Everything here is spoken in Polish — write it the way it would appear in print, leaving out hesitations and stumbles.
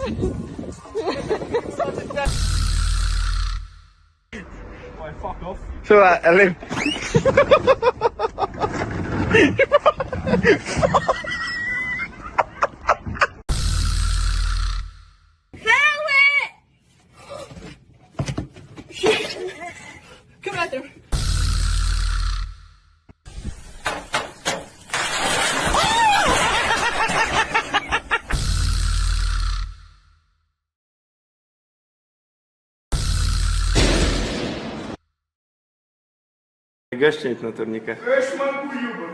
Why, fuck off. Słuchaj, ale... Come out there. Gościnic na turnikach. Weź mam ujuber.